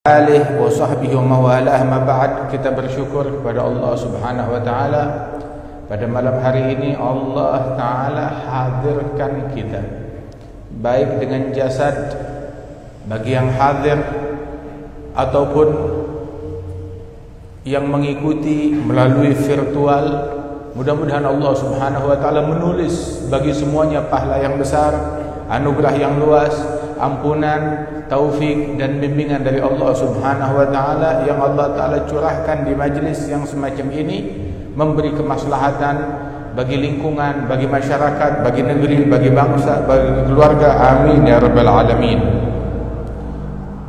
alihi wa sahbihi wa mawalah, ma ba'd. Kita bersyukur kepada Allah Subhanahu wa taala. Pada malam hari ini Allah taala hadirkan kita, baik dengan jasad bagi yang hadir ataupun yang mengikuti melalui virtual. Mudah-mudahan Allah Subhanahu wa taala menulis bagi semuanya pahala yang besar, anugerah yang luas, ampunan, taufik dan bimbingan dari Allah Subhanahu wa taala yang Allah taala curahkan di majlis yang semacam ini, memberi kemaslahatan bagi lingkungan, bagi masyarakat, bagi negeri, bagi bangsa, bagi keluarga. Amin ya rabbal alamin.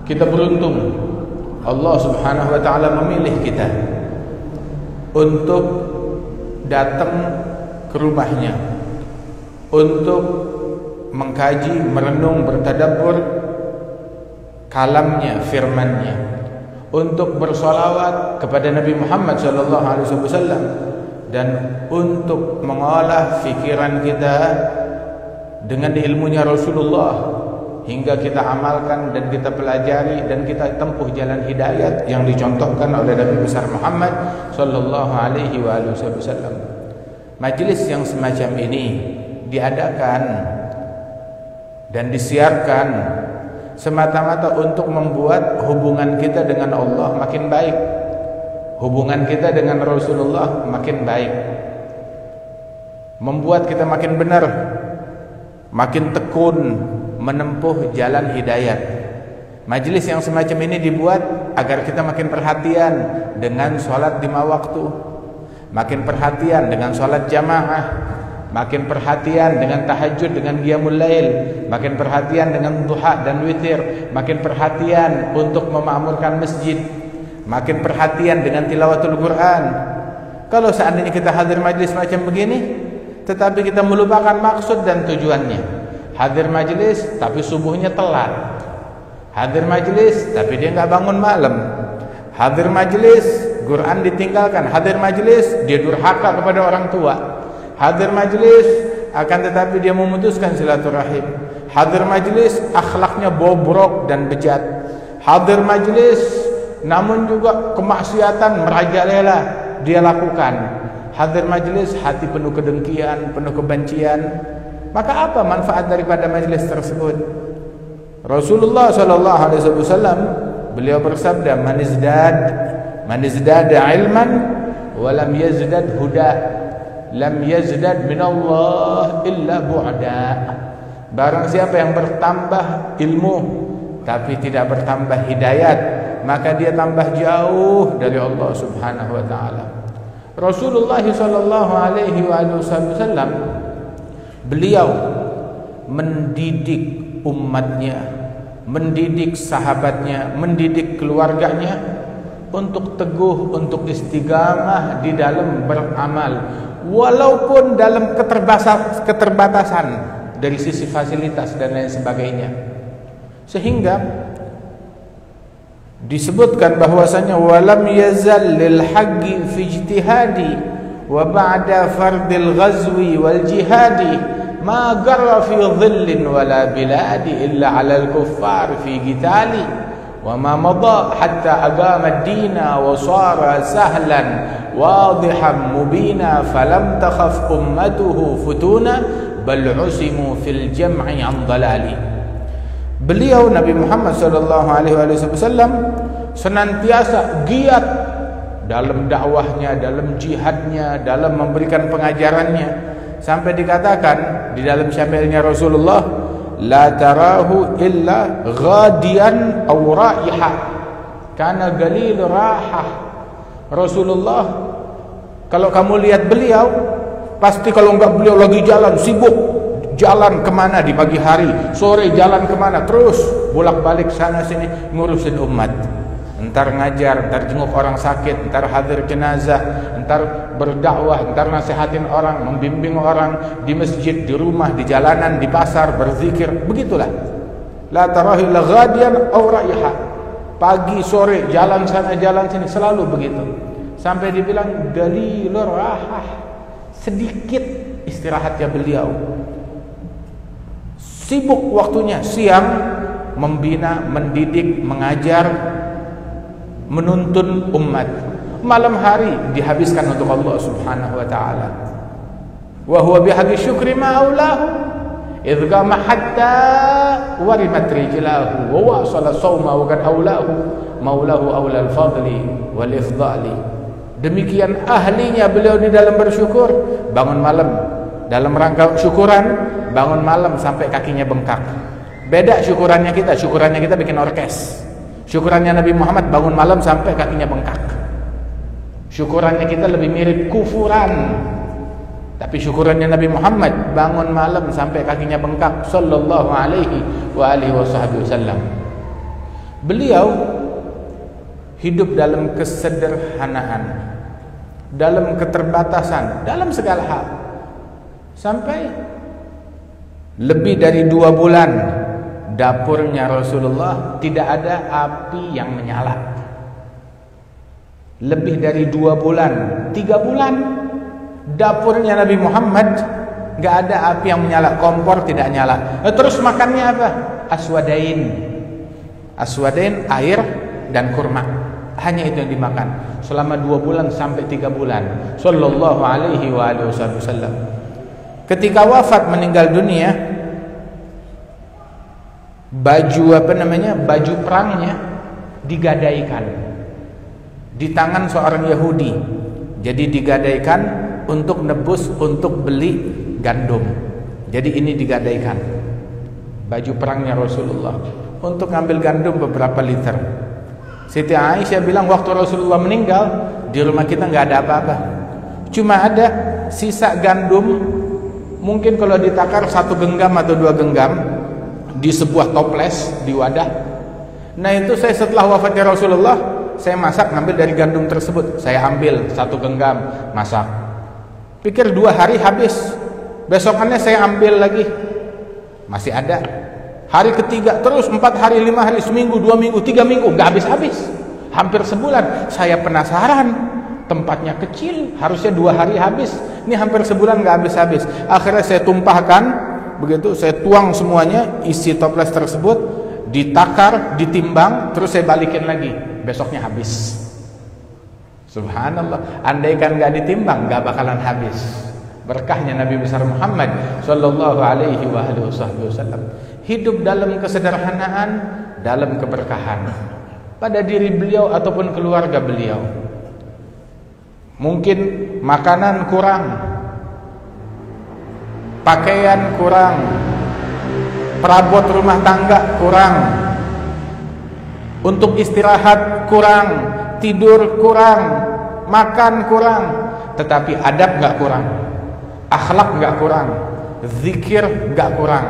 Kita beruntung Allah Subhanahu wa taala memilih kita untuk datang ke rumahnya, untuk mengkaji, merenung, bertadabbur kalamnya, firmannya, untuk bersolawat kepada Nabi Muhammad SAW, dan untuk mengolah fikiran kita dengan ilmunya Rasulullah hingga kita amalkan dan kita pelajari dan kita tempuh jalan hidayat yang dicontohkan oleh Nabi besar Muhammad SAW. Majelis yang semacam ini diadakan dan disiarkan semata-mata untuk membuat hubungan kita dengan Allah makin baik, hubungan kita dengan Rasulullah makin baik, membuat kita makin benar, makin tekun menempuh jalan hidayat. Majelis yang semacam ini dibuat agar kita makin perhatian dengan sholat 5 waktu, makin perhatian dengan sholat jamaah, makin perhatian dengan tahajud, dengan qiyamul lail, makin perhatian dengan duha dan witir, makin perhatian untuk memakmurkan masjid, makin perhatian dengan tilawatul Quran. Kalau seandainya kita hadir majlis macam begini tetapi kita melupakan maksud dan tujuannya, hadir majlis tapi subuhnya telat, hadir majlis tapi dia nggak bangun malam, hadir majlis Quran ditinggalkan, hadir majlis dia durhaka kepada orang tua, hadir majlis akan tetapi dia memutuskan silaturahim, hadir majlis akhlaknya bobrok dan bejat, hadir majlis namun juga kemaksiatan merajalela dia lakukan, hadir majlis hati penuh kedengkian, penuh kebencian. Maka apa manfaat daripada majlis tersebut? Rasulullah SAW beliau bersabda, man izdada ilman wa lam yazdad huda lam yazdad minallah illa bu'da. Barang siapa yang bertambah ilmu tapi tidak bertambah hidayat, maka dia tambah jauh dari Allah Subhanahu wa taala. Rasulullah sallallahu alaihi wasallam beliau mendidik umatnya, mendidik sahabatnya, mendidik keluarganya untuk teguh, untuk istiqamah di dalam beramal, walaupun dalam keterbatasan dari sisi fasilitas dan lain sebagainya. Sehingga disebutkan bahwasanya walam yazal lil haqqi fi ijtihadi wa ba'da fardil ghazwi wal jihadi ma garra fi dhillin wala biladi illa 'alal kuffar fi qitali wa ma madha hatta aqama ad-dina wa sara sahlan wadihan mubina falam takhaf ummatuhu futuna bal usimu fil jam'i an dalali. Beliau Nabi Muhammad sallallahu alaihi wasallam senantiasa giat dalam dakwahnya, dalam jihadnya, dalam memberikan pengajarannya, sampai dikatakan di dalam syamilnya Rasulullah, la tarahu illa ghadian aw raiha kana galil rahah. Rasulullah kalau kamu lihat beliau pasti kalau enggak beliau lagi jalan sibuk, jalan kemana di pagi hari, sore jalan kemana, terus bolak-balik sana sini ngurusin umat. Entar ngajar, entar jenguk orang sakit, entar hadir jenazah, entar berdakwah, entar nasihatin orang, membimbing orang di masjid, di rumah, di jalanan, di pasar, berzikir. Begitulah. La tarahi la ghadiyan aw raiha. Pagi sore jalan sana jalan sini, selalu begitu. Sampai dibilang galilur rahah, sedikit istirahatnya beliau. Sibuk waktunya, siang membina, mendidik, mengajar, menuntun umat. Malam hari dihabiskan untuk Allah Subhanahu wa taala. Wa huwa bihaqqi syukri ma aulahu idh qama hatta warimat rijlahu wa wasala sawma wa qad aulahu maulahu aula al-fadli wal ifdali. Demikian ahlinya beliau di dalam bersyukur, bangun malam dalam rangka syukuran, bangun malam sampai kakinya bengkak. Beda syukurannya kita bikin orkes. Syukurannya Nabi Muhammad bangun malam sampai kakinya bengkak. Syukurannya kita lebih mirip kufuran. Tapi syukurannya Nabi Muhammad bangun malam sampai kakinya bengkak sallallahu alaihi wa alihi wasallam. Beliau hidup dalam kesederhanaan, dalam keterbatasan, dalam segala hal. Sampai lebih dari 2 bulan dapurnya Rasulullah tidak ada api yang menyala. Lebih dari 2 bulan, 3 bulan dapurnya Nabi Muhammad gak ada api yang menyala, kompor tidak nyala. Terus makannya apa? Aswadain. Aswadain, air dan kurma. Hanya itu yang dimakan selama 2 bulan sampai 3 bulan. Sallallahu alaihi wa alihi wasallam. Ketika wafat meninggal dunia, baju perangnya digadaikan di tangan seorang Yahudi. Jadi digadaikan untuk nebus, untuk beli gandum. Jadi ini digadaikan baju perangnya Rasulullah untuk ngambil gandum beberapa liter. Siti Aisyah bilang waktu Rasulullah meninggal di rumah kita nggak ada apa-apa, cuma ada sisa gandum. Mungkin kalau ditakar 1 genggam atau 2 genggam di sebuah toples, di wadah. Nah itu saya setelah wafatnya Rasulullah, saya masak, ngambil dari gandum tersebut. Saya ambil 1 genggam, masak. Pikir 2 hari habis. Besokannya saya ambil lagi, masih ada. Hari ketiga terus 4 hari, 5 hari, seminggu, 2 minggu, 3 minggu, gak habis-habis. Hampir sebulan. Saya penasaran, tempatnya kecil, harusnya 2 hari habis. Ini hampir sebulan gak habis-habis. Akhirnya saya tumpahkan, begitu saya tuang semuanya isi toples tersebut, ditakar, ditimbang, terus saya balikin lagi. Besoknya habis. Subhanallah, andaikan gak ditimbang gak bakalan habis. Berkahnya Nabi besar Muhammad sallallahu alaihi wa alihi wasallam. Hidup dalam kesederhanaan, dalam keberkahan pada diri beliau ataupun keluarga beliau. Mungkin makanan kurang, pakaian kurang, perabot rumah tangga kurang, untuk istirahat kurang, tidur kurang, makan kurang, tetapi adab gak kurang, akhlak gak kurang, zikir gak kurang.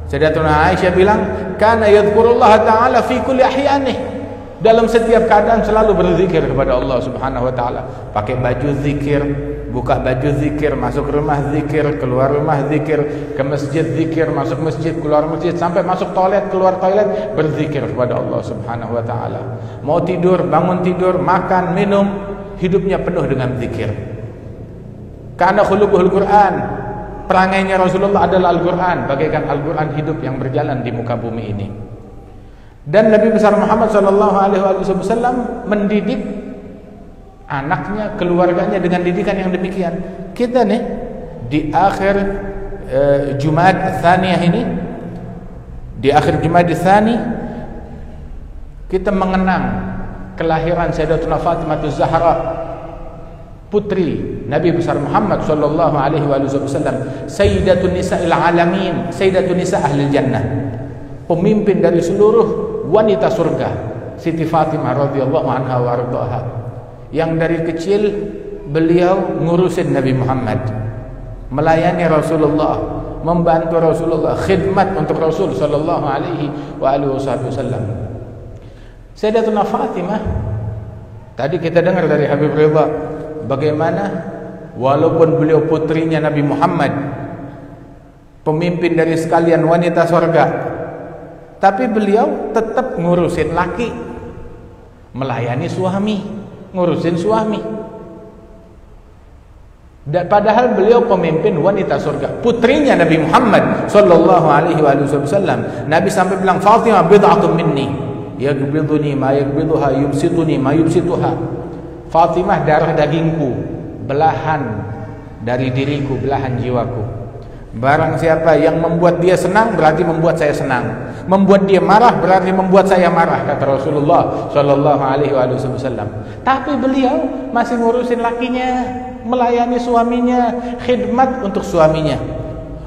Sayyidatuna Aisyah bilang, kana yadhkurullah ta'ala fi kulli ahyanih. Dalam setiap keadaan selalu berzikir kepada Allah Subhanahu wa taala. Pakai baju zikir, buka baju zikir, masuk rumah zikir, keluar rumah zikir, ke masjid zikir, masuk masjid, keluar masjid, sampai masuk toilet, keluar toilet, berzikir kepada Allah Subhanahu wa taala. Mau tidur, bangun tidur, makan, minum, hidupnya penuh dengan zikir. Karena khuluquhul Quran, perangainya Rasulullah adalah Al-Quran, bagaikan Al-Quran hidup yang berjalan di muka bumi ini. Dan Nabi besar Muhammad sallallahu alaihi wasallam mendidik anaknya, keluarganya dengan didikan yang demikian. Kita nih di akhir Jumad Tsaniyah ini, di akhir Jumad Tsani, kita mengenang kelahiran Sayyidatuna Fatimah Az-Zahra, putri Nabi besar Muhammad sallallahu alaihi wasallam, Sayyidatun Nisa'il Alamin, Sayyidatun Nisa' Ahlil Jannah, pemimpin dari seluruh wanita surga, Siti Fatimah radhiyallahu anha wa ardhaha, yang dari kecil beliau ngurusin Nabi Muhammad, melayani Rasulullah, membantu Rasulullah, khidmat untuk Rasul sallallahu alaihi wa alihi wasallam. Sayyidatuna Fatimah, tadi kita dengar dari Habib Ridha bagaimana walaupun beliau putrinya Nabi Muhammad, pemimpin dari sekalian wanita surga, tapi beliau tetap ngurusin laki, melayani suami, ngurusin suami. Dan padahal beliau pemimpin wanita surga, putrinya Nabi Muhammad sallallahu alaihi wasallam. Nabi sampai bilang, Fatimah bid'atun minni, yaghbiduni ma yaghbiduha, yubsituni ma yubsituha. Fatimah darah dagingku, belahan dari diriku, belahan jiwaku. Barang siapa yang membuat dia senang berarti membuat saya senang, membuat dia marah berarti membuat saya marah, kata Rasulullah Shallallahu Alaihi Wasallam. Tapi beliau masih ngurusin lakinya, melayani suaminya, khidmat untuk suaminya.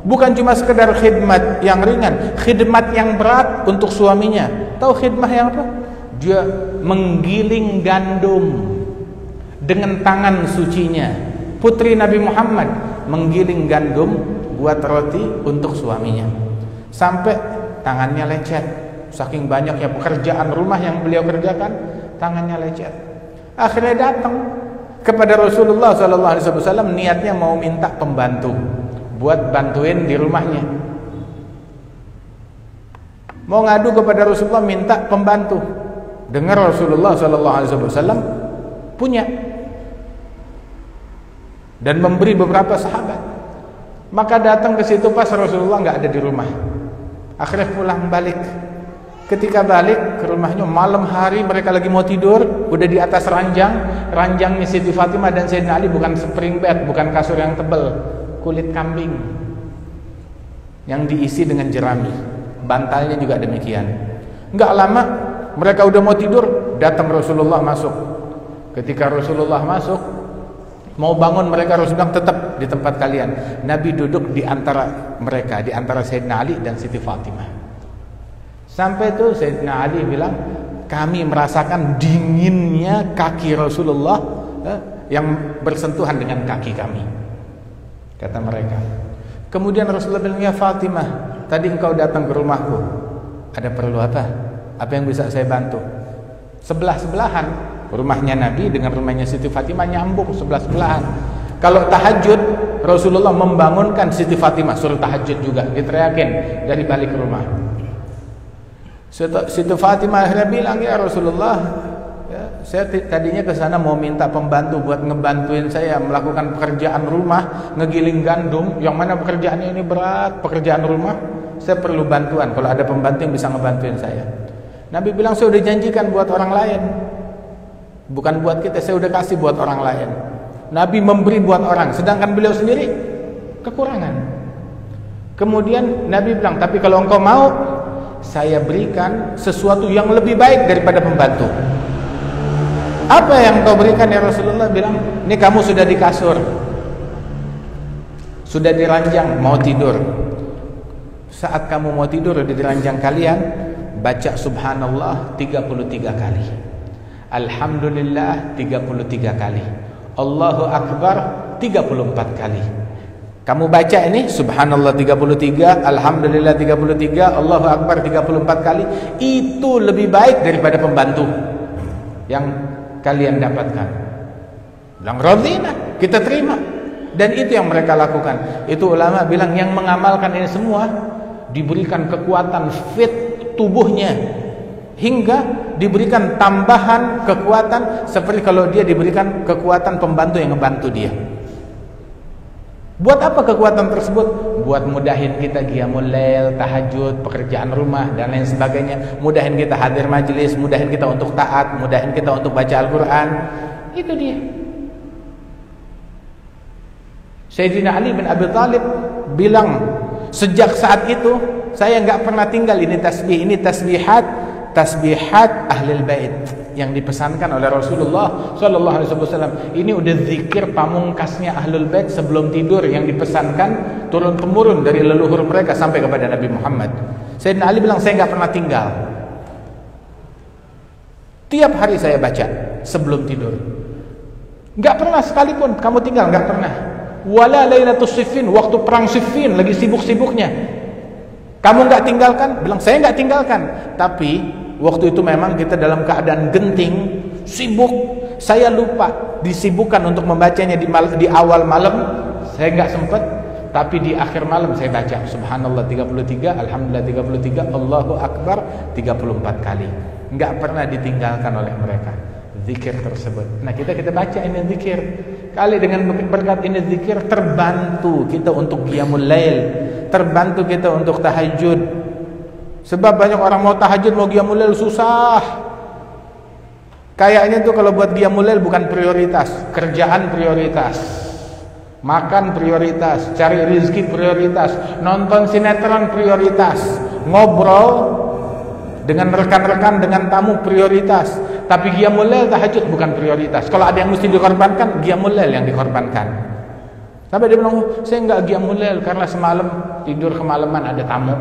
Bukan cuma sekedar khidmat yang ringan, khidmat yang berat untuk suaminya. Tahu khidmat yang apa? Dia menggiling gandum dengan tangan sucinya. Putri Nabi Muhammad menggiling gandum buat roti untuk suaminya. Sampai tangannya lecet. Saking banyaknya pekerjaan rumah yang beliau kerjakan, tangannya lecet. Akhirnya datang kepada Rasulullah SAW, niatnya mau minta pembantu buat bantuin di rumahnya. Mau ngadu kepada Rasulullah minta pembantu. Dengar Rasulullah SAW punya dan memberi beberapa sahabat. Maka datang ke situ pas Rasulullah nggak ada di rumah. Akhirnya pulang balik. Ketika balik ke rumahnya malam hari, mereka lagi mau tidur, udah di atas ranjang. Ranjangnya Siti Fatimah dan Sayyidina Ali bukan spring bed, bukan kasur yang tebal, kulit kambing yang diisi dengan jerami. Bantalnya juga demikian. Nggak lama mereka udah mau tidur, datang Rasulullah masuk. Ketika Rasulullah masuk, mau bangun mereka, Rasulullah tetap di tempat kalian. Nabi duduk di antara mereka, di antara Sayyidina Ali dan Siti Fatimah. Sampai itu Sayyidina Ali bilang, kami merasakan dinginnya kaki Rasulullah yang bersentuhan dengan kaki kami, kata mereka. Kemudian Rasulullah bilang, ya Fatimah, tadi engkau datang ke rumahku, ada perlu apa? Apa yang bisa saya bantu? Sebelah-sebelahan rumahnya Nabi dengan rumahnya Siti Fatimah, nyambung sebelah-sebelahan. Kalau tahajud, Rasulullah membangunkan Siti Fatimah suruh tahajud juga, diteriakin dari balik rumah. Siti Fatimah akhirnya bilang, ya Rasulullah, ya, saya tadinya ke sana mau minta pembantu buat ngebantuin saya melakukan pekerjaan rumah, ngegiling gandum, yang mana pekerjaannya ini berat, pekerjaan rumah. Saya perlu bantuan, kalau ada pembantu yang bisa ngebantuin saya. Nabi bilang, saya udah janjikan buat orang lain, bukan buat kita, saya udah kasih buat orang lain. Nabi memberi buat orang, sedangkan beliau sendiri kekurangan. Kemudian Nabi bilang, tapi kalau engkau mau, saya berikan sesuatu yang lebih baik daripada pembantu. Apa yang kau berikan ya Rasulullah? Bilang, ini kamu sudah di kasur, sudah di ranjang, mau tidur. Saat kamu mau tidur di ranjang kalian, baca subhanallah 33 kali, alhamdulillah 33 kali, Allahu Akbar 34 kali. Kamu baca ini subhanallah 33, alhamdulillah 33, Allahu Akbar 34 kali. Itu lebih baik daripada pembantu yang kalian dapatkan. Bilang radina, kita terima. Dan itu yang mereka lakukan. Itu ulama bilang yang mengamalkan ini semua diberikan kekuatan fit tubuhnya, hingga diberikan tambahan kekuatan seperti kalau dia diberikan kekuatan pembantu yang ngebantu dia. Buat apa kekuatan tersebut? Buat mudahin kita qiyamul lail, tahajud, pekerjaan rumah dan lain sebagainya. Mudahin kita hadir majelis, mudahin kita untuk taat, mudahin kita untuk baca Al-Quran. Itu dia. Sayyidina Ali bin Abi Thalib bilang, sejak saat itu saya nggak pernah tinggal ini tasbih, ini tasbihat ahlul bait yang dipesankan oleh Rasulullah Shallallahu Alaihi Wasallam. Ini udah zikir pamungkasnya ahlul bait sebelum tidur yang dipesankan turun temurun dari leluhur mereka sampai kepada Nabi Muhammad. Sayyidina Ali bilang, saya nggak pernah tinggal, tiap hari saya baca sebelum tidur. Nggak pernah sekalipun kamu tinggal, nggak pernah. Wala lailatus siffin, waktu perang Siffin lagi sibuk-sibuknya, kamu nggak tinggalkan? Bilang, saya nggak tinggalkan, tapi waktu itu memang kita dalam keadaan genting, sibuk. Saya lupa disibukkan untuk membacanya di awal malam, saya nggak sempat. Tapi di akhir malam saya baca subhanallah 33, alhamdulillah 33, Allahu Akbar 34 kali. Nggak pernah ditinggalkan oleh mereka zikir tersebut. Nah, kita baca ini zikir. Kali dengan berkat ini zikir, terbantu kita untuk qiyamul lail, terbantu kita untuk tahajud. Sebab banyak orang mau tahajud, mau qiyamul lail susah. Kayaknya tuh kalau buat qiyamul lail bukan prioritas, kerjaan prioritas, makan prioritas, cari rezeki prioritas, nonton sinetron prioritas, ngobrol dengan rekan-rekan, dengan tamu prioritas. Tapi qiyamul lail, tahajud bukan prioritas. Kalau ada yang mesti dikorbankan, qiyamul lail yang dikorbankan. Sampai dia bilang, saya enggak qiyamul lail karena semalam tidur kemalaman ada tamu.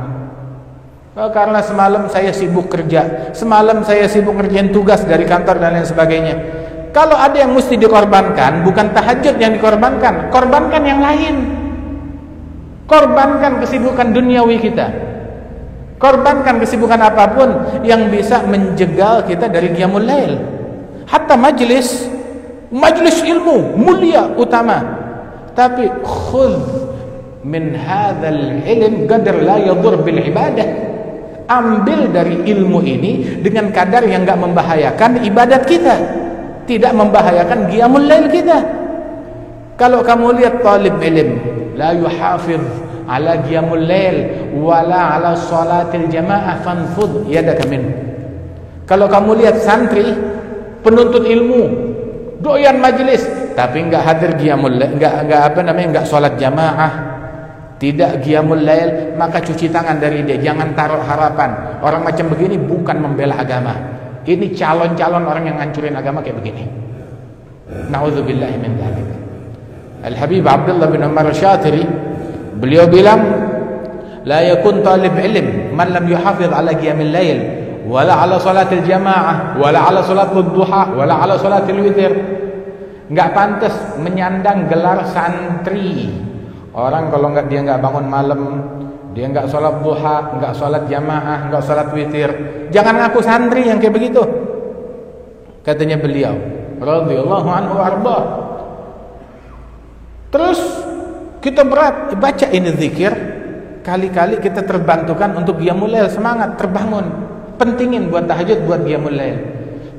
Karena semalam saya sibuk kerja, semalam saya sibuk ngerjain tugas dari kantor dan lain sebagainya. Kalau ada yang mesti dikorbankan, bukan tahajud yang dikorbankan, korbankan yang lain. Korbankan kesibukan duniawi kita, korbankan kesibukan apapun yang bisa menjegal kita dari qiyamul lail. Hatta majlis ilmu mulia utama, tapi khudh min hadzal ilm qadar la yadur bil ibadah. Ambil dari ilmu ini dengan kadar yang enggak membahayakan ibadat kita, tidak membahayakan qiyamul lail kita. Kalau kamu lihat talib ilm la yuhafiz ala qiyamul lail wala ala salatil jamaah fanfudh yadaka min. Kalau kamu lihat santri penuntut ilmu doyan majelis tapi enggak hadir qiyamul lail, enggak salat jamaah, tidak qiyamul lail, maka cuci tangan dari dia. Jangan taruh harapan. Orang macam begini bukan membela agama. Ini calon-calon orang yang ngancurin agama kayak begini. Na'udzubillahi min dzalik. Al-Habib Abdullah bin Umar Syatiri, beliau bilang, la yakun talib ilm man lam yuhafiz ala qiyamil lail wala ala salatil jamaah wala ala salatul duha wala ala salatil witir. Enggak pantas menyandang gelar santri orang kalau dia enggak bangun malam, dia enggak sholat duha, enggak sholat jamaah, enggak sholat witir. Jangan ngaku santri yang kayak begitu, katanya beliau radhiyallahu anhu arba. Terus kita baca ini zikir, kali-kali kita terbantukan untuk qiyamul lail, semangat, terbangun, pentingin buat tahajud, buat qiyamul lail.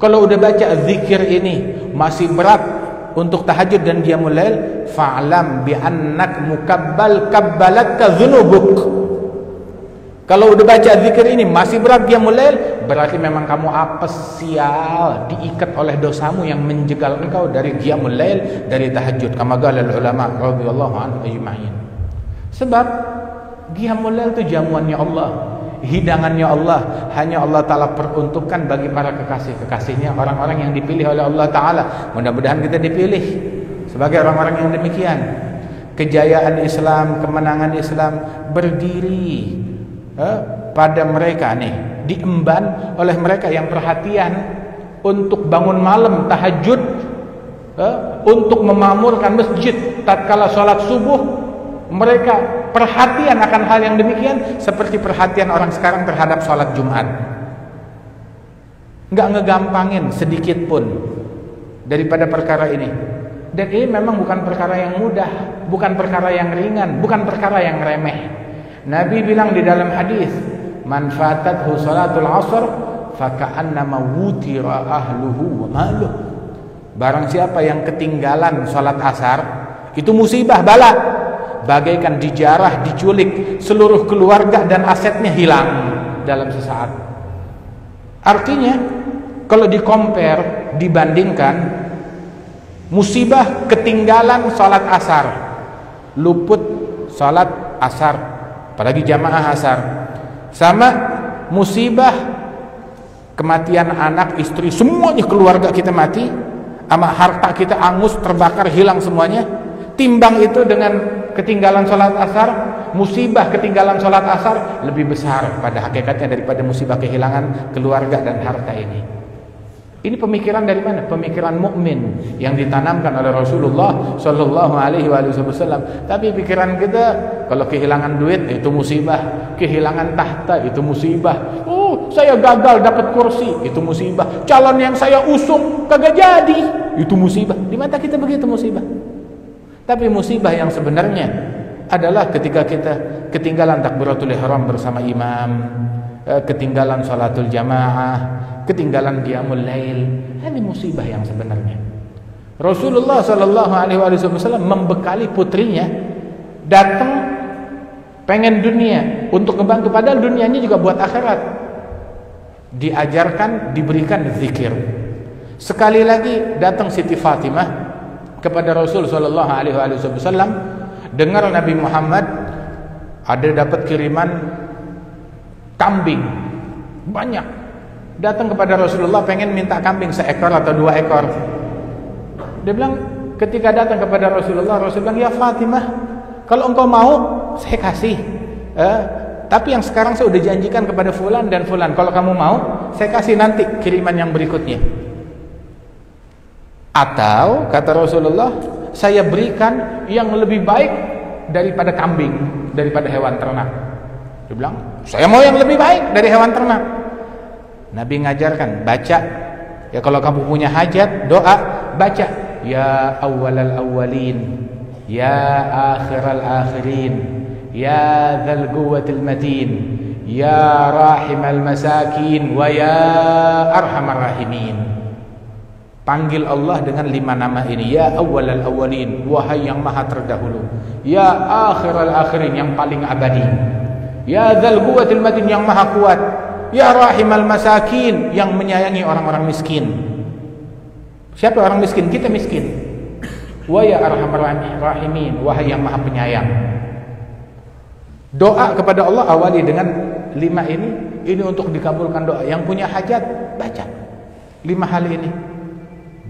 Kalau udah baca zikir ini masih berat untuk tahajud dan qiyamul lail, fa'lam bi annak mukabbal kabbalatka dzunubuk. Kalau udah baca zikir ini masih berat qiyamul lail, berarti memang kamu apes, sial, diikat oleh dosamu yang menjegal engkau dari qiyamul lail, dari tahajud. Kama qala ulama radhiyallahu anhum ajma'in. Sebab qiyamul lail itu jamuannya Allah, hidangannya Allah, hanya Allah Ta'ala peruntukkan bagi para kekasih-kekasihnya, orang-orang yang dipilih oleh Allah Ta'ala. Mudah-mudahan kita dipilih sebagai orang-orang yang demikian. Kejayaan Islam, kemenangan Islam berdiri pada mereka nih, diemban oleh mereka yang perhatian untuk bangun malam tahajud, untuk memamurkan masjid tatkala sholat subuh. Mereka perhatian akan hal yang demikian seperti perhatian orang sekarang terhadap sholat Jumat. Nggak ngegampangin sedikit pun daripada perkara ini. Dan ini memang bukan perkara yang mudah, bukan perkara yang ringan, bukan perkara yang remeh. Nabi bilang di dalam hadis, man fatathu salatul asr faka'annama wutira ahluhu wa maluh. Barang siapa yang ketinggalan sholat asar, itu musibah, bala, bagaikan dijarah, diculik, seluruh keluarga dan asetnya hilang dalam sesaat. Artinya kalau di-compare, dibandingkan, musibah ketinggalan salat asar, luput salat asar, apalagi jamaah asar, sama musibah kematian anak, istri, semuanya keluarga kita mati, sama harta kita angus, terbakar, hilang semuanya. Timbang itu dengan ketinggalan sholat asar, musibah ketinggalan sholat asar lebih besar pada hakikatnya daripada musibah kehilangan keluarga dan harta ini. Ini pemikiran dari mana? Pemikiran mukmin yang ditanamkan oleh Rasulullah Shallallahu Alaihi Wasallam. Tapi pikiran kita, kalau kehilangan duit itu musibah, kehilangan tahta itu musibah. Oh, saya gagal dapat kursi, itu musibah. Calon yang saya usung kagak jadi, itu musibah. Di mata kita begitu musibah. Tapi musibah yang sebenarnya adalah ketika kita ketinggalan takbiratul ihram bersama imam, ketinggalan salatul jamaah, ketinggalan qiyamul lail. Ini musibah yang sebenarnya. Rasulullah sallallahu alaihi wasallam membekali putrinya datang pengen dunia untuk ngebantu, padahal dunianya juga buat akhirat. Diajarkan, diberikan zikir. Sekali lagi datang Siti Fatimah kepada Rasul sallallahu alaihi wasallam, dengar Nabi Muhammad ada dapat kiriman kambing banyak, datang kepada Rasulullah pengen minta kambing seekor atau 2 ekor. Dia bilang, ketika datang kepada Rasulullah, Rasul bilang, ya Fatimah, kalau engkau mau saya kasih, tapi yang sekarang saya udah janjikan kepada fulan dan fulan, kalau kamu mau saya kasih nanti kiriman yang berikutnya. Atau kata Rasulullah, saya berikan yang lebih baik daripada kambing, daripada hewan ternak. Dia bilang, saya mau yang lebih baik dari hewan ternak. Nabi ngajarkan, baca ya, kalau kamu punya hajat, doa, baca ya awwalal awwalin, ya akhiral akhirin, ya dzal quwwatil matin, ya rahimal masakin, wa ya arhamar rahimin. Panggil Allah dengan 5 nama ini. Ya awwalal awwalin, wahai yang maha terdahulu. Ya akhiral akhirin, yang paling abadi. Ya dzal quwwatil matin, yang maha kuat. Ya rahimal masakin, yang menyayangi orang-orang miskin. Siapa orang miskin? Kita miskin. Wa ya arhamar rahimin, wahai yang maha penyayang. Doa kepada Allah awali dengan 5 ini. Ini untuk dikabulkan doa. Yang punya hajat, baca 5 hal ini.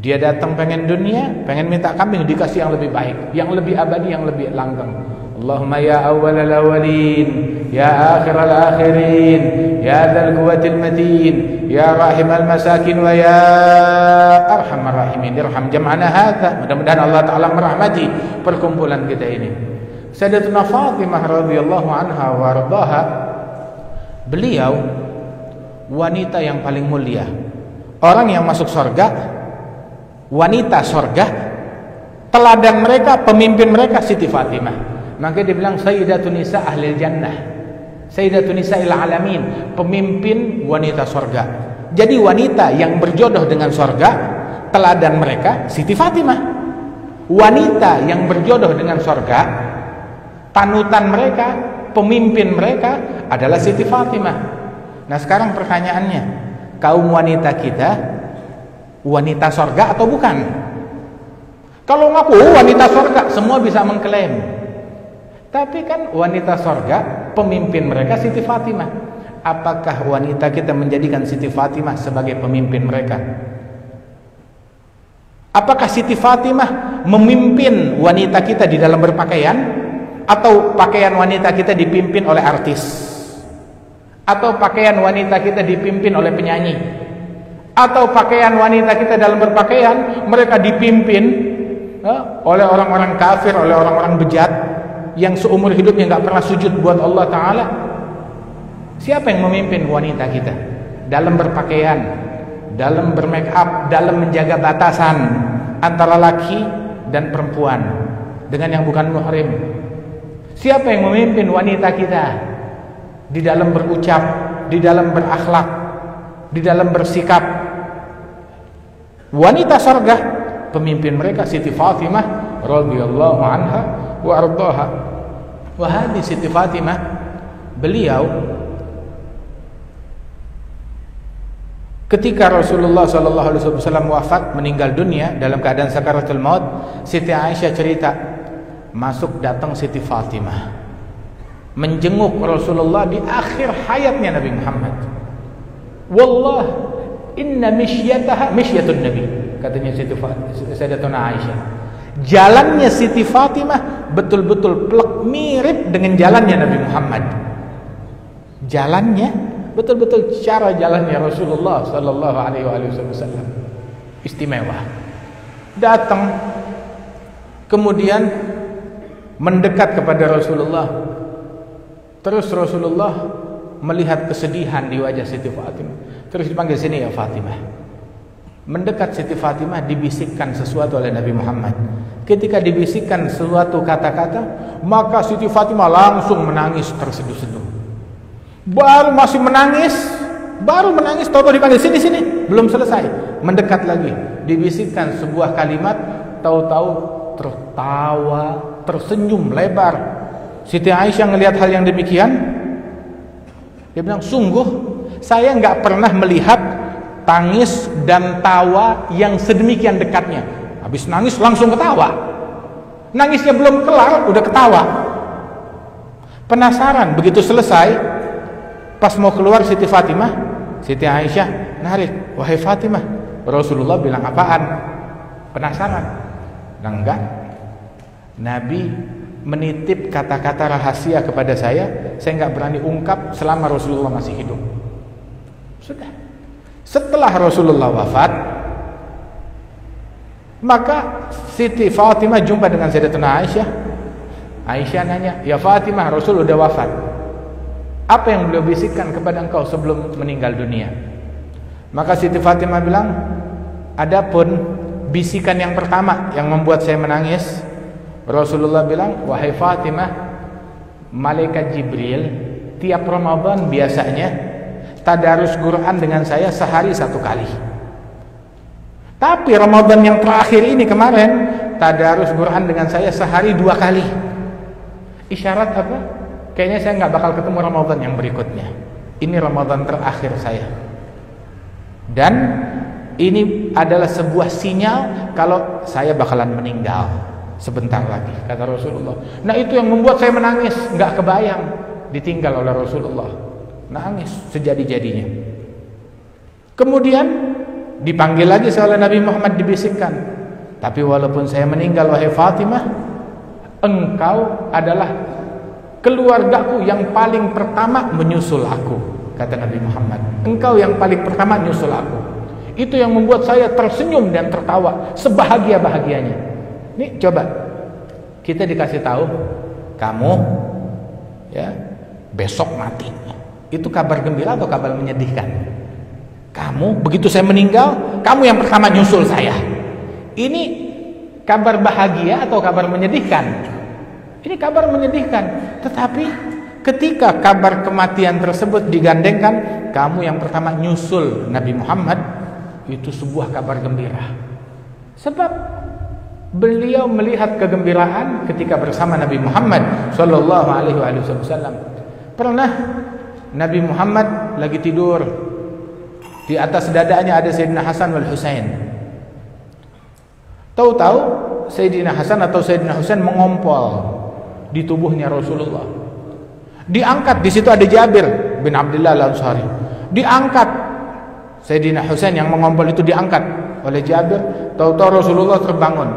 Dia datang pengen dunia, pengen minta kambing, dikasih yang lebih baik, yang lebih abadi, yang lebih langgeng. Allahumma ya awwalal awwalin, ya akhiral akhirin, ya dzal quwwatil matin, ya rahimal masakin, wa ya arhamar rahimin. Irham jam'ana hadza. Mudah-mudahan Allah taala merahmati perkumpulan kita ini. Sayyidatuna Fatimah radhiyallahu anha wa ardhaha, beliau wanita yang paling mulia, orang yang masuk surga, wanita surga, teladan mereka, pemimpin mereka Siti Fatimah. Maka dibilang Sayyidatun Nisa Ahlil Jannah, Sayyidatun Nisa'il Alamin, pemimpin wanita surga. Jadi wanita yang berjodoh dengan surga, teladan mereka Siti Fatimah. Wanita yang berjodoh dengan surga, panutan mereka, pemimpin mereka adalah Siti Fatimah. Nah sekarang pertanyaannya, kaum wanita kita wanita sorga atau bukan? Kalau ngaku wanita sorga, semua bisa mengklaim. Tapi kan wanita sorga, pemimpin mereka Siti Fatimah. Apakah wanita kita menjadikan Siti Fatimah sebagai pemimpin mereka? Apakah Siti Fatimah memimpin wanita kita di dalam berpakaian? Atau pakaian wanita kita dipimpin oleh artis? Atau pakaian wanita kita dipimpin oleh penyanyi? Atau pakaian wanita kita dalam berpakaian mereka dipimpin oleh orang-orang kafir, oleh orang-orang bejat yang seumur hidupnya nggak pernah sujud buat Allah Ta'ala? Siapa yang memimpin wanita kita dalam berpakaian, dalam bermake up, dalam menjaga batasan antara laki dan perempuan dengan yang bukan muhrim? Siapa yang memimpin wanita kita di dalam berucap, di dalam berakhlak, di dalam bersikap? Wanita surga, pemimpin mereka Siti Fatimah radhiyallahu anha wa ardhaha. Wa hadhi Siti Fatimah, beliau ketika Rasulullah sallallahu alaihi wasallam wafat, meninggal dunia dalam keadaan sakaratul maut, Siti Aisyah cerita, masuk datang Siti Fatimah menjenguk Rasulullah di akhir hayatnya Nabi Muhammad. Wallah inna mishyataha mishyatun Nabi, katanya Sayyidatuna Aisyah. Jalannya Siti Fatimah betul-betul plek mirip dengan jalannya Nabi Muhammad. Jalannya betul-betul cara jalannya Rasulullah sallallahu alaihi wasallam. Istimewa. Datang kemudian mendekat kepada Rasulullah. Terus Rasulullah melihat kesedihan di wajah Siti Fatimah. Terus dipanggil, sini ya Fatimah. Mendekat Siti Fatimah, dibisikkan sesuatu oleh Nabi Muhammad. Ketika dibisikkan suatu kata-kata, maka Siti Fatimah langsung menangis terseduh-seduh. Baru masih menangis, tahu-tahu dipanggil, sini, belum selesai. Mendekat lagi, dibisikkan sebuah kalimat, tahu-tahu tertawa, tersenyum lebar. Siti Aisyah ngelihat hal yang demikian, dia bilang, sungguh saya nggak pernah melihat tangis dan tawa yang sedemikian dekatnya. Habis nangis langsung ketawa. Nangisnya belum kelar udah ketawa. Penasaran, begitu selesai, pas mau keluar Siti Aisyah narik, wahai Fatimah, Rasulullah bilang apaan? Penasaran? Enggak. Nabi menitip kata-kata rahasia kepada saya nggak berani ungkap selama Rasulullah masih hidup. Sudah. Setelah Rasulullah wafat, maka Siti Fatimah jumpa dengan Sayyidatuna Aisyah. Aisyah nanya, ya Fatimah, Rasul udah wafat. Apa yang beliau bisikkan kepada engkau sebelum meninggal dunia? Maka Siti Fatimah bilang, adapun bisikan yang pertama yang membuat saya menangis, Rasulullah bilang, wahai Fatimah, malaikat Jibril tiap Ramadan biasanya tadarus Quran dengan saya sehari 1 kali. Tapi Ramadan yang terakhir ini kemarin tadarus Quran dengan saya sehari 2 kali. Isyarat apa? Kayaknya saya nggak bakal ketemu Ramadan yang berikutnya. Ini Ramadan terakhir saya. Dan ini adalah sebuah sinyal kalau saya bakalan meninggal sebentar lagi, kata Rasulullah. Nah, itu yang membuat saya menangis, nggak kebayang ditinggal oleh Rasulullah. Nangis sejadi-jadinya. Kemudian dipanggil lagi oleh Nabi Muhammad, dibisikkan, tapi walaupun saya meninggal, wahai Fatimah, engkau adalah keluargaku yang paling pertama menyusul aku, kata Nabi Muhammad. Engkau yang paling pertama menyusul aku. Itu yang membuat saya tersenyum dan tertawa sebahagia-bahagianya. Nih coba kita dikasih tahu, kamu ya besok mati. Itu kabar gembira atau kabar menyedihkan? Kamu begitu saya meninggal, kamu yang pertama nyusul saya. Ini kabar bahagia atau kabar menyedihkan? Ini kabar menyedihkan. Tetapi ketika kabar kematian tersebut digandengkan, kamu yang pertama nyusul Nabi Muhammad, itu sebuah kabar gembira. Sebab beliau melihat kegembiraan ketika bersama Nabi Muhammad sallallahu alaihi wasallam. Pernah Nabi Muhammad lagi tidur, di atas dadanya ada Sayyidina Hasan wal Husain. Tahu-tahu Sayyidina Hasan atau Sayyidina Husain mengompol di tubuhnya Rasulullah. Diangkat, di situ ada Jabir bin Abdullah Al-Ansari. Diangkat Sayyidina Husain yang mengompol itu, diangkat oleh Jabir. Tahu-tahu Rasulullah terbangun.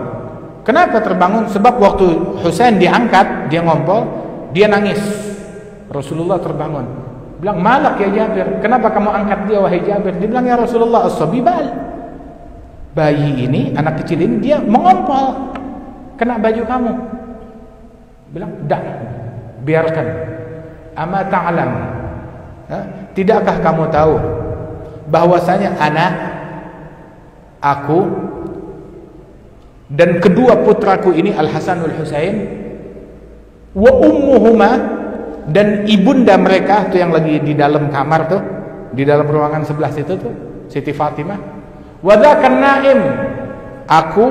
Kenapa terbangun? Sebab waktu Husain diangkat, dia ngompol, dia nangis. Rasulullah terbangun, bilang, malak ya Jabir, kenapa kamu angkat dia wahai Jabir? Dia bilang, ya Rasulullah, as-sabibal, bayi ini, anak kecil ini, dia mengompol, kena baju kamu. Bilang, dah, biarkan. Ama ta'lam, tidakkah kamu tahu bahwasanya aku dan kedua putraku ini, Al-Hasan wal Husain, wa ummuhuma, dan ibunda mereka tuh yang lagi di dalam kamar tuh, di dalam ruangan sebelah situ tuh, Siti Fatimah, wa dzakan naim, aku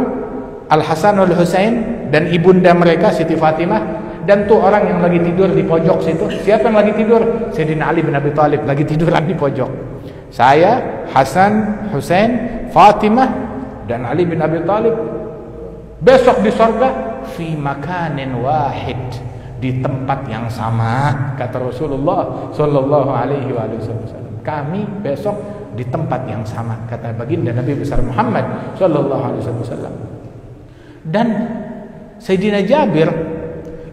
Al-Hasan wal Husain dan ibunda mereka Siti Fatimah, dan tuh orang yang lagi tidur di pojok situ. Siapa yang lagi tidur? Sayyidina Ali bin Abi Thalib lagi tiduran di pojok. Saya, Hasan, Husain, Fatimah dan Ali bin Abi Thalib besok di sorga fi makanin wahid, di tempat yang sama, kata Rasulullah sallallahu alaihi wasallam. Kami besok di tempat yang sama, kata baginda Nabi besar Muhammad sallallahu alaihi wasallam. Dan Sayyidina Jabir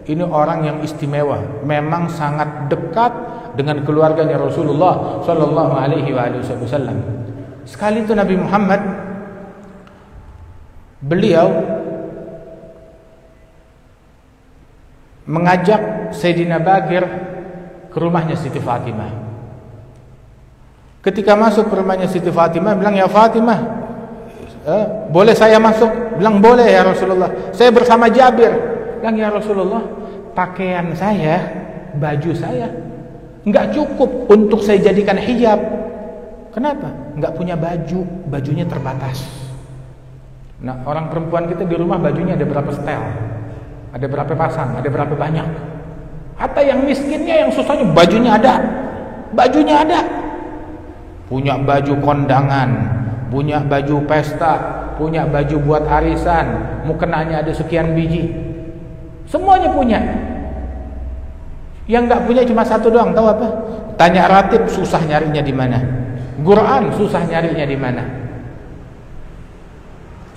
ini orang yang istimewa, memang sangat dekat dengan keluarganya Rasulullah sallallahu alaihi wasallam. Sekali itu Nabi Muhammad, beliau mengajak Sayyidina Bagir ke rumahnya Siti Fatimah. Ketika masuk ke rumahnya Siti Fatimah, bilang, ya Fatimah, boleh saya masuk? Bilang, boleh ya Rasulullah, saya bersama Jabir. Bilang, ya Rasulullah, pakaian saya, baju saya nggak cukup untuk saya jadikan hijab. Kenapa? Nggak punya baju, bajunya terbatas. Nah, orang perempuan kita di rumah bajunya ada berapa setel, ada berapa pasang, ada berapa banyak. Hatta yang miskinnya, yang susahnya, bajunya ada. Punya baju kondangan, punya baju pesta, punya baju buat arisan, mukenanya ada sekian biji. Semuanya punya. Yang nggak punya cuma satu doang, tahu apa? Tanya ratib, susah nyarinya di mana. Quran susah nyarinya di mana.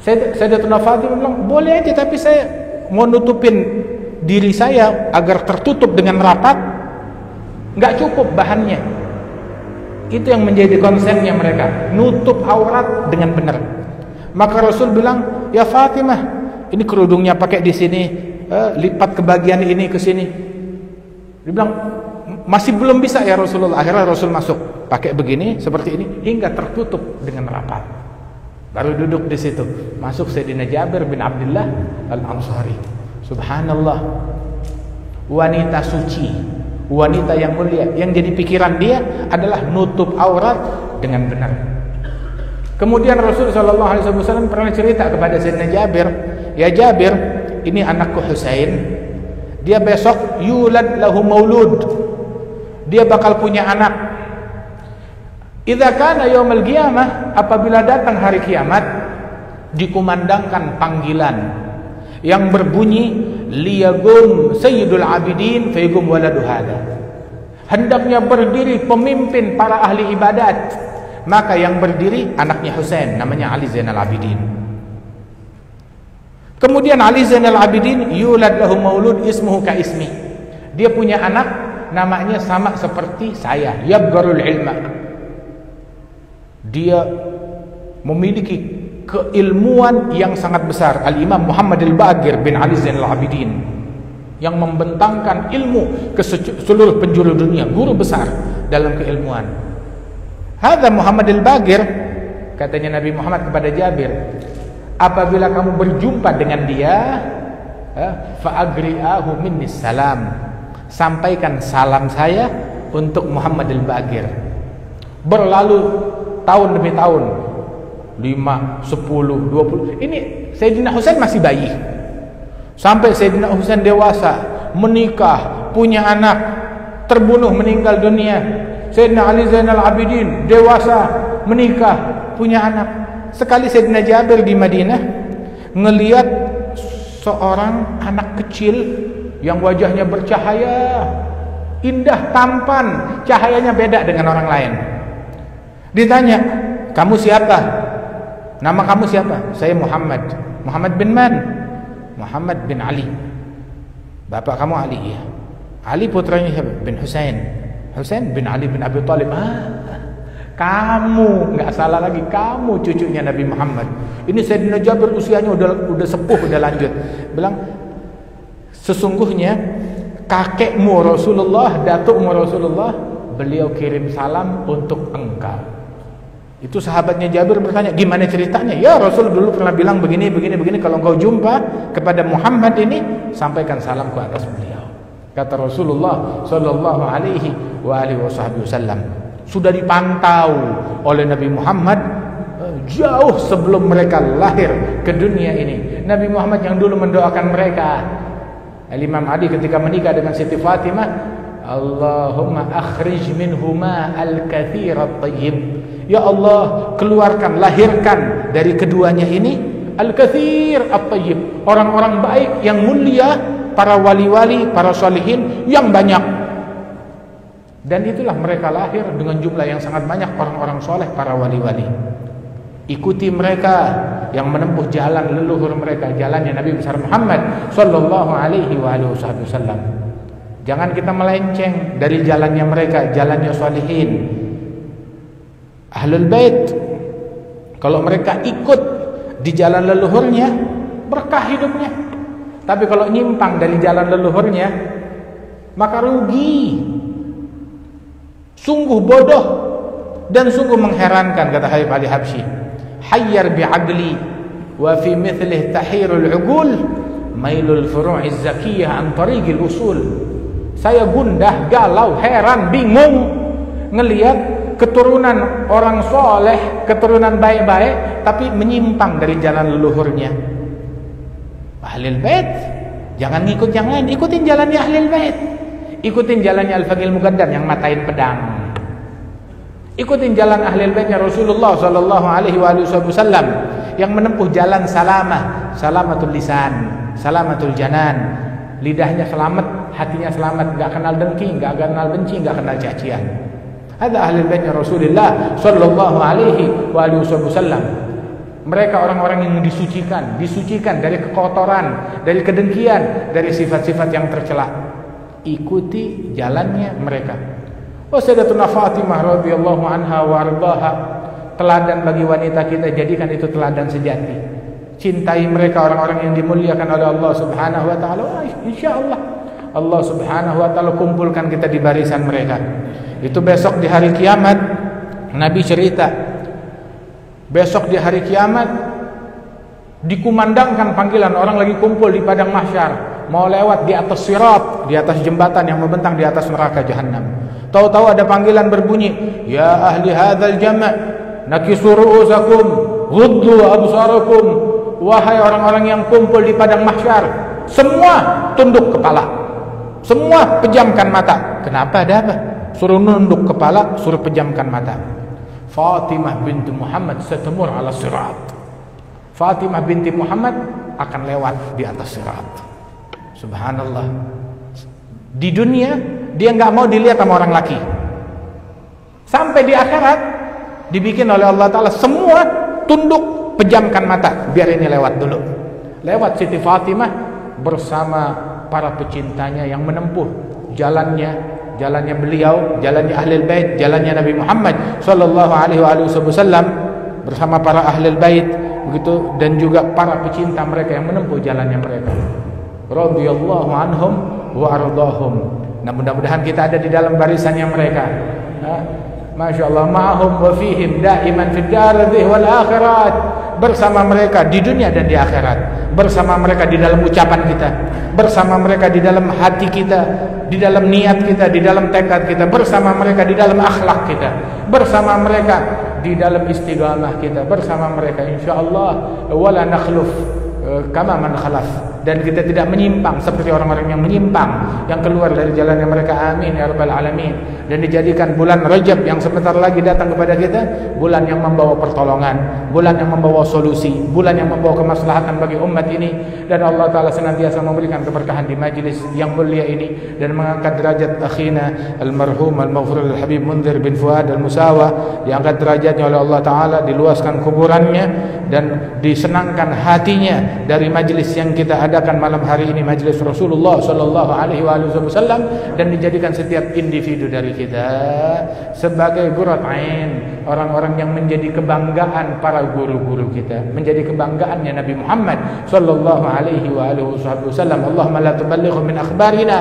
Sayyidatuna Fatimah bilang, boleh aja, tapi saya mau nutupin diri saya agar tertutup dengan rapat, nggak cukup bahannya. Itu yang menjadi konsepnya mereka, nutup aurat dengan benar. Maka Rasul bilang, ya Fatimah, ini kerudungnya pakai di sini, lipat ke bagian ini ke sini. Dia bilang, masih belum bisa ya Rasulullah. Akhirnya Rasul masuk, pakai begini, seperti ini, hingga tertutup dengan rapat. Baru duduk di situ. Masuk Sayyidina Jabir bin Abdullah Al-Ansari. Subhanallah, wanita suci, wanita yang mulia, yang jadi pikiran dia adalah nutup aurat dengan benar. Kemudian Rasulullah SAW pernah cerita kepada Sayyidina Jabir, ya Jabir, ini anakku Husain, dia besok yulad lahu maulud, dia bakal punya anak. Idza kana yaumul qiyamah, apabila datang hari kiamat, dikumandangkan panggilan yang berbunyi, liyagum sayyidul abidin fayagum waladu hada. Hendaknya berdiri pemimpin para ahli ibadat, maka yang berdiri anaknya Husain, namanya Ali Zainal Abidin. Kemudian Ali Zainal Abidin yulad lahu maulud ismuhu ka ismi, dia punya anak namanya sama seperti saya, yabgarul ilma, dia memiliki keilmuan yang sangat besar. Al-Imam Muhammad Al-Baqir bin Ali Zainal Abidin, yang membentangkan ilmu ke seluruh penjuru dunia, guru besar dalam keilmuan. Hadza Muhammad Al-Baqir, katanya Nabi Muhammad kepada Jabir, apabila kamu berjumpa dengan dia, fa'agri'ahu minnis salam, sampaikan salam saya untuk Muhammad Al-Baqir. Berlalu tahun demi tahun, 5, 10, 20. Ini Sayyidina Husain masih bayi, sampai Sayyidina Husain dewasa, menikah, punya anak, terbunuh, meninggal dunia. Sayyidina Ali Zainal Abidin dewasa, menikah, punya anak. Sekali Sayyidina Jabir di Madinah ngelihat seorang anak kecil yang wajahnya bercahaya, indah, tampan, cahayanya beda dengan orang lain. Ditanya, kamu siapa? Nama kamu siapa? Saya Muhammad. Muhammad bin man? Muhammad bin Ali. Bapak kamu Ali? Ya. Ali putranya siapa? Bin Husain. Husain bin Ali bin Abi Thalib. Kamu, nggak salah lagi, kamu cucunya Nabi Muhammad. Ini Sayyidina Jabir usianya udah sepuh, udah lanjut. Bilang, sesungguhnya kakekmu Rasulullah, datukmu Rasulullah, beliau kirim salam untuk engkau. Itu sahabatnya Jabir bertanya, gimana ceritanya? Ya Rasul dulu pernah bilang begini, kalau engkau jumpa kepada Muhammad ini, sampaikan salam ke atas beliau. Kata Rasulullah sallallahu alaihi wasallam, sudah dipantau oleh Nabi Muhammad jauh sebelum mereka lahir ke dunia ini. Nabi Muhammad yang dulu mendoakan mereka. Imam Ali ketika menikah dengan Siti Fatimah, Allahumma akhrij minhuma al-kathir at-tayyib. Ya Allah, keluarkan, lahirkan dari keduanya ini al-kathir at-tayyib, orang-orang baik yang mulia, para wali-wali, para salihin yang banyak. Dan itulah mereka lahir dengan jumlah yang sangat banyak, orang-orang soleh, para wali-wali. Ikuti mereka yang menempuh jalan leluhur mereka, jalannya Nabi besar Muhammad sallallahu alaihi wasallam. Jangan kita melenceng dari jalannya mereka, jalannya salihin. Ahlul Bait, kalau mereka ikut di jalan leluhurnya, berkah hidupnya. Tapi kalau nyimpang dari jalan leluhurnya, maka rugi. Sungguh bodoh dan sungguh mengherankan, kata Habib Ali Habsyi. Hayyar bi'aqli wa fi mithlih tahirul uqul mailul furu'iz zakiyah an tariqil usul. Saya gundah, galau, heran, bingung ngelihat keturunan orang soleh, keturunan baik-baik, tapi menyimpang dari jalan leluhurnya. Ahlul Bait, jangan ngikut yang lain, ikutin jalannya Ahlul Bait. ikutin jalannya Al-Faqih Al-Muqaddam yang matain pedang. Ikutin jalan ahli baitnya Rasulullah sallallahu alaihi wasallam yang menempuh jalan salamah, salamatul lisan, salamatul janan. Lidahnya selamat, hatinya selamat, enggak kenal dengki, enggak kenal benci, enggak kenal cacian. Ada ahli baitnya Rasulullah sallallahu alaihi wasallam. Mereka orang-orang yang disucikan dari kekotoran, dari kedengkian, dari sifat-sifat yang tercela. Ikuti jalannya mereka. Sayyidatuna Fatimah radhiyallahu anha wa ardhaha, teladan bagi wanita kita, jadikan itu teladan sejati. Cintai mereka, orang-orang yang dimuliakan oleh Allah Subhanahu wa taala. Insyaallah Allah Subhanahu wa taala kumpulkan kita di barisan mereka. Itu besok di hari kiamat. Nabi cerita, besok di hari kiamat dikumandangkan panggilan, orang lagi kumpul di padang mahsyar, mau lewat di atas sirat, di atas jembatan yang membentang di atas neraka jahanam. Tahu-tahu ada panggilan berbunyi, ya ahli hadzal jama' nakisu ru'usakum ghuddu absarakum. Wahai orang-orang yang kumpul di padang mahsyar, semua tunduk kepala, semua pejamkan mata. Kenapa, ada apa? Suruh nunduk kepala, suruh pejamkan mata. Fatimah binti Muhammad setemur ala sirat. Fatimah binti Muhammad akan lewat di atas sirat. Subhanallah. Di dunia dia nggak mau dilihat sama orang laki. Sampai di akhirat dibikin oleh Allah Ta'ala semua tunduk, pejamkan mata, biar ini lewat dulu. Lewat Siti Fatimah bersama para pecintanya yang menempuh jalannya beliau, jalannya Ahlul Bait, jalannya Nabi Muhammad sallallahu alaihi wasallam bersama para Ahlul Bait begitu, dan juga para pecinta mereka yang menempuh jalannya mereka. Radhiyallahu anhum wa ardahum. Nah, mudah-mudahan kita ada di dalam barisannya mereka. Masya Allah, ma'ahum wa fihim daiman fid darati wal akhirat. Bersama mereka di dunia dan di akhirat. Bersama mereka di dalam ucapan kita, bersama mereka di dalam hati kita, di dalam niat kita, di dalam tekad kita, bersama mereka di dalam akhlak kita, bersama mereka di dalam istiqamah kita, bersama mereka insyaallah wala nakhluf kama man khalaf. Dan kita tidak menyimpang seperti orang-orang yang menyimpang, yang keluar dari jalannya mereka. Amin ya rabbal alamin. Dan dijadikan bulan Rajab yang sebentar lagi datang kepada kita bulan yang membawa pertolongan, bulan yang membawa solusi, bulan yang membawa kemaslahatan bagi umat ini. Dan Allah Ta'ala senantiasa memberikan keberkahan di majlis yang mulia ini, dan mengangkat derajat akhina almarhum al-maghfur al-habib Mundhir bin Fuad al-Musawa, diangkat derajatnya oleh Allah Ta'ala, diluaskan kuburannya, dan disenangkan hatinya dari majlis yang kita adakan malam hari ini, majlis Rasulullah sallallahu alaihi wasallam, dan dijadikan setiap individu dari kita sebagai gurat ain, orang-orang yang menjadi kebanggaan para guru-guru kita, menjadi kebanggaannya Nabi Muhammad sallallahu alaihi wasallam. Allahumma la tuballighhum min akhbarina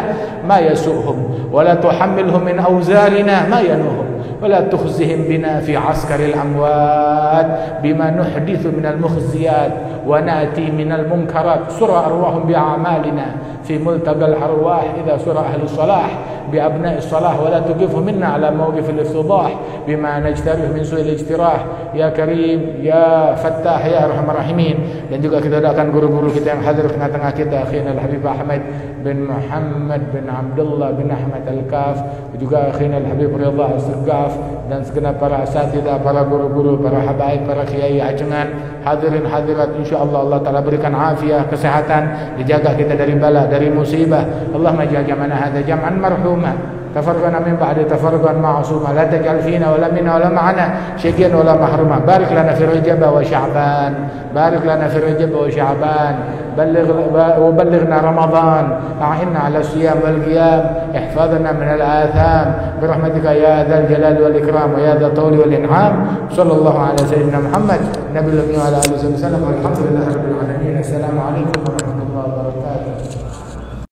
ma yasuhum wa la tuhammilhum min awzarina ma yanuhum wa la tukhzihim bina fi askaril amwat bima nuhdithu min al-mukhziyat wa nati min al-munkarat. Surah arwahum bi a'malina fi multaqal arwah idza surah ahli salah bi abna'i salah wa la tuqifhu minna ala mawqif al-iftidah bima najtarih min su'il ijtirah ya karim ya fattah ya arhamar rahimin. Dan juga kita doakan guru-guru kita yang hadir tengah-tengah kita, akhina al-habib Ahmad bin Muhammad bin Abdullah bin Ahmad al-Kaf, juga akhina al-habib Ridha al-Segaf, dan segenap para asatidzah, para guru-guru, para habaib, para kiai ajengan, hadirin hadirat, insyaallah Allah Ta'ala berikan afiah, kesehatan, dijaga kita dari bala, dari musibah. Allahumma ja'al jam'ana hadza jam'an marhuma, tafarraqna min ba'di tafarruqan ma'suma, la taj'al fina wala minna wala ma'ana syaqiyyan wala mahruma. Barik lana fi Rajab wa Sya'ban, barik lana fi Rajab wa Sya'ban, بلغنا رمضان، أعنا على الصيام والقيام، احفظنا من الآثام برحمتك يا ذا الجلال والإكرام ويا ذا الطول والإنعام. صلى الله على سيدنا محمد نبي الأمي وعلى آله وسلم، والحمد لله رب العالمين. السلام عليكم ورحمة الله وبركاته.